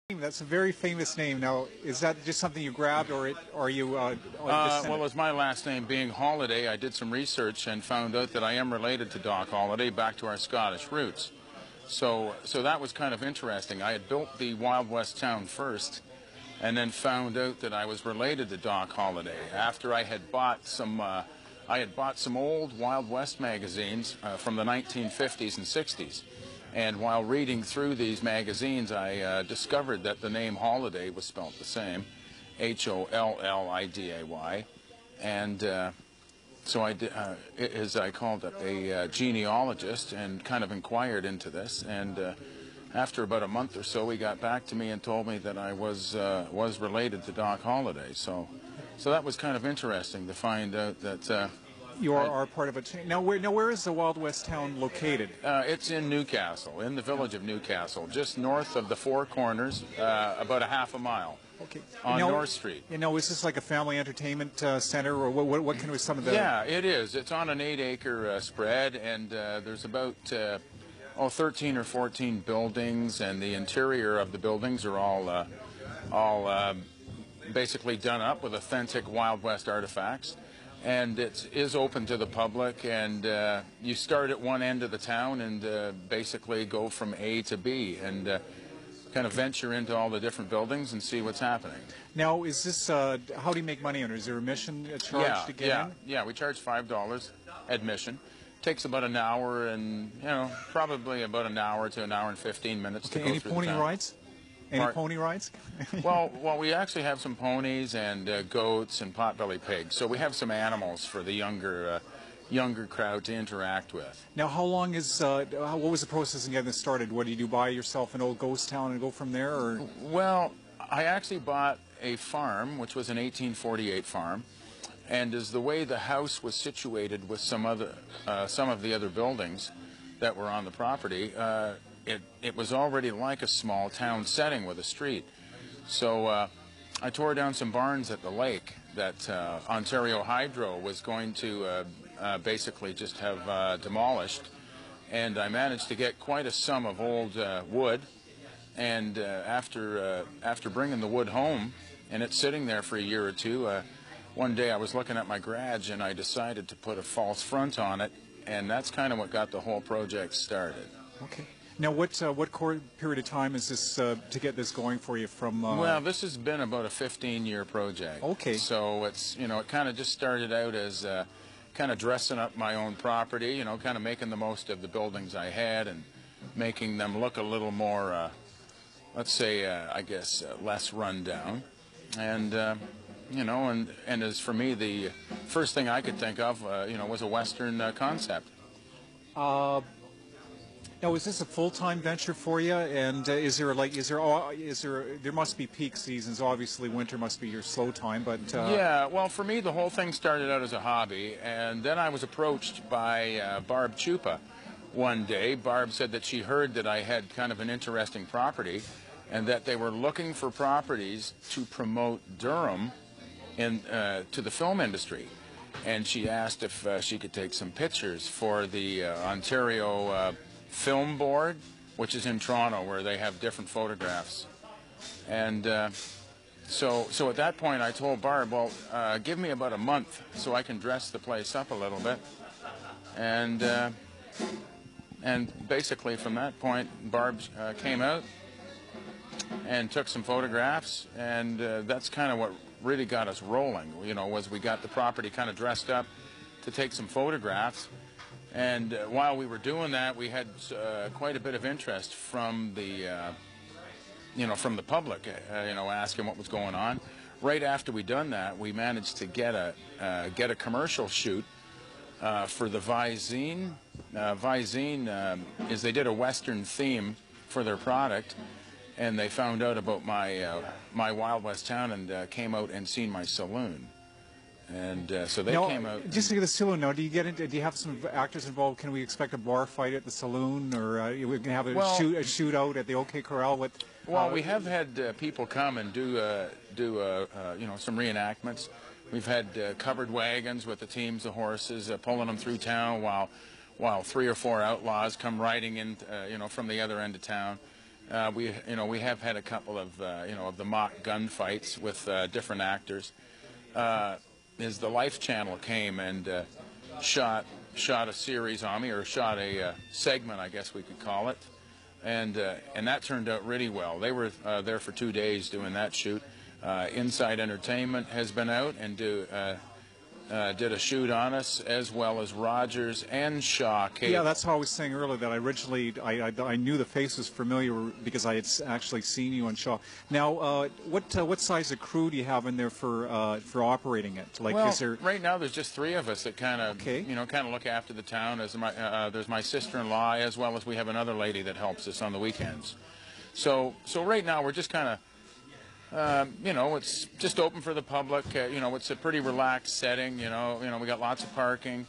That's a very famous name. Now, is that just something you grabbed, or are you? Well, as my last name being Holliday, I did some research and found out that I am related to Doc Holliday, back to our Scottish roots. So that was kind of interesting. I had built the Wild West town first, and then found out that I was related to Doc Holliday after I had bought some. I had bought some old Wild West magazines from the 1950s and 60s. And while reading through these magazines, I discovered that the name Holliday was spelt the same, Holliday. And so I did, as I called it, a genealogist, and kind of inquired into this. And after about a month or so, he got back to me and told me that I was related to Doc Holliday. So that was kind of interesting to find out that. You are part of it. Now, where is the Wild West town located? It's in Newcastle, in the village of Newcastle, just north of the Four Corners, about a half a mile. Okay. On North Street. You know, is this like a family entertainment center, or what can we some of the? Yeah, it is. It's on an 8-acre spread, and there's about 13 or 14 buildings, and the interior of the buildings are all basically done up with authentic Wild West artifacts. And it is open to the public, and you start at one end of the town and basically go from A to B, and kind of venture into all the different buildings and see what's happening. Now, is this, how do you make money on it? Is there admission charge to get in? Yeah, we charge $5 admission. Takes about an hour, and, you know, probably about an hour to an hour and 15 minutes to go any through pony the town. rides? Any pony rides? well, we actually have some ponies and goats and potbelly pigs. So we have some animals for the younger crowd to interact with. Now, how long is what was the process in getting this started? What did you buy yourself an old ghost town and go from there, or? Well, I actually bought a farm, which was an 1848 farm, and as the way the house was situated with some of the other buildings that were on the property. It was already like a small town setting with a street. So I tore down some barns at the lake that Ontario Hydro was going to basically just have demolished. And I managed to get quite a sum of old wood. And after bringing the wood home, and it's sitting there for a year or two, one day I was looking at my garage and I decided to put a false front on it. And that's kind of what got the whole project started. Okay. Now, what period of time is this to get this going for you from? Well, this has been about a 15-year project. Okay. So it's, you know, it kind of just started out as kind of dressing up my own property, you know, kind of making the most of the buildings I had and making them look a little more, let's say, I guess, less run down. And, you know, and as for me, the first thing I could think of, you know, was a Western concept. Now, is this a full-time venture for you? And there must be peak seasons. Obviously, winter must be your slow time, but yeah. Well, for me, the whole thing started out as a hobby, and then I was approached by Barb Chupa one day. Barb said that she heard that I had kind of an interesting property, and that they were looking for properties to promote Durham to the film industry. And she asked if she could take some pictures for the Ontario Film Board, which is in Toronto, where they have different photographs. And so at that point I told Barb, well, give me about a month so I can dress the place up a little bit. And basically from that point, Barb came out and took some photographs, and that's kind of what really got us rolling, you know, was we got the property kind of dressed up to take some photographs. And while we were doing that, we had quite a bit of interest from the, you know, from the public, you know, asking what was going on. Right after we done that, we managed to get a commercial shoot for the Visine. Visine is they did a Western theme for their product, and they found out about my Wild West town and came out and seen my saloon. And so they came out. Just to get the saloon now, do you have some actors involved? Can we expect a bar fight at the saloon, or we can have a shootout at the OK Corral? Well, we have had people come and do you know, some reenactments. We've had covered wagons with the teams of horses pulling them through town while 3 or 4 outlaws come riding in, you know, from the other end of town. We have had a couple of of the mock gunfights with different actors. As the Life Channel came and shot a series on me, or shot a segment, I guess we could call it, and that turned out really well. They were there for 2 days doing that shoot. Inside Entertainment has been out and did a shoot on us, as well as Rogers and Shaw Cable. Yeah, that's how I was saying earlier that I knew the face was familiar because I had actually seen you on Shaw. Now, what size of crew do you have in there for operating it? Like, well, is there... right now there's just 3 of us that kind of kind of look after the town. There's my sister-in-law, as well as we have another lady that helps us on the weekends. So right now we're just kind of it's just open for the public. It's a pretty relaxed setting. We got lots of parking.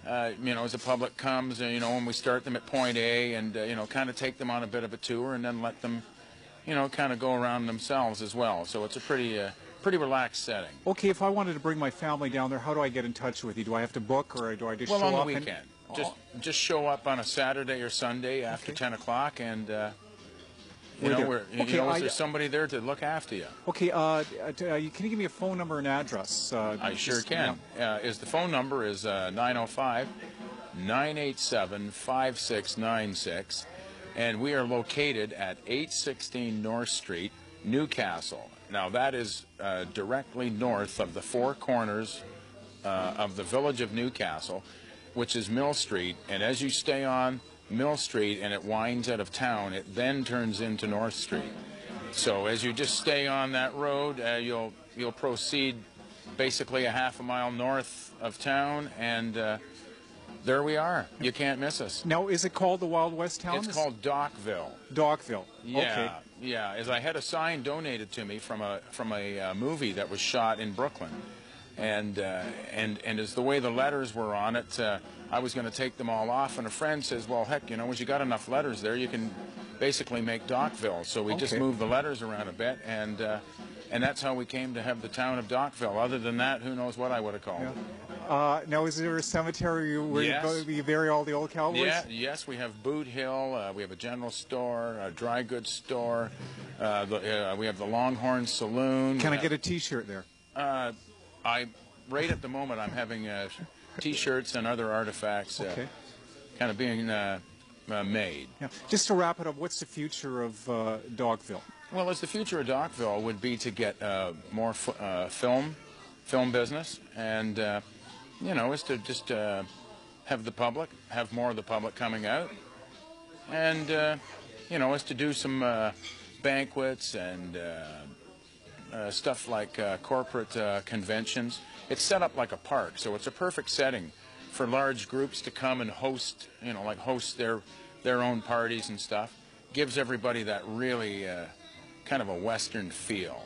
As the public comes, when we start them at point A, and kind of take them on a bit of a tour, and then let them, kind of go around themselves as well. So it's a pretty relaxed setting. Okay, if I wanted to bring my family down there, how do I get in touch with you? Do I have to book, or do I just show up? Well, on the weekend. Just show up on a Saturday or Sunday after 10 o'clock, and there's somebody there to look after you. Okay, can you give me a phone number and address? I sure can. The phone number is 905-987-5696, and we are located at 816 North Street, Newcastle. Now, that is directly north of the four corners of the village of Newcastle, which is Mill Street, and as you stay on Mill Street and it winds out of town, it then turns into North Street. So as you just stay on that road, you'll proceed basically a half a mile north of town, and there we are. You can't miss us. Now, is it called the Wild West Town? It's called Dockville. Dockville. Yeah, okay. Yeah. As I had a sign donated to me from a movie that was shot in Brooklyn, and as the way the letters were on it, I was going to take them all off, and a friend says, "Well, heck, as you got enough letters there, you can basically make Dockville." So we just moved the letters around a bit, and that's how we came to have the town of Dockville. Other than that, who knows what I would have called it. Now, is there a cemetery where you bury all the old cowboys? Yeah, yes, we have Boot Hill, we have a general store, a dry goods store, we have the Longhorn Saloon. Can I get a T-shirt there? Right at the moment, I'm having T-shirts and other artifacts kind of being made. Yeah. Just to wrap it up, what's the future of Dockville? Well, the future of Dockville would be to get more film business, and is to just have more of the public coming out, and is to do some banquets and stuff like corporate conventions. It's set up like a park, so it's a perfect setting for large groups to come and host, host their own parties and stuff. Gives everybody that really kind of a Western feel.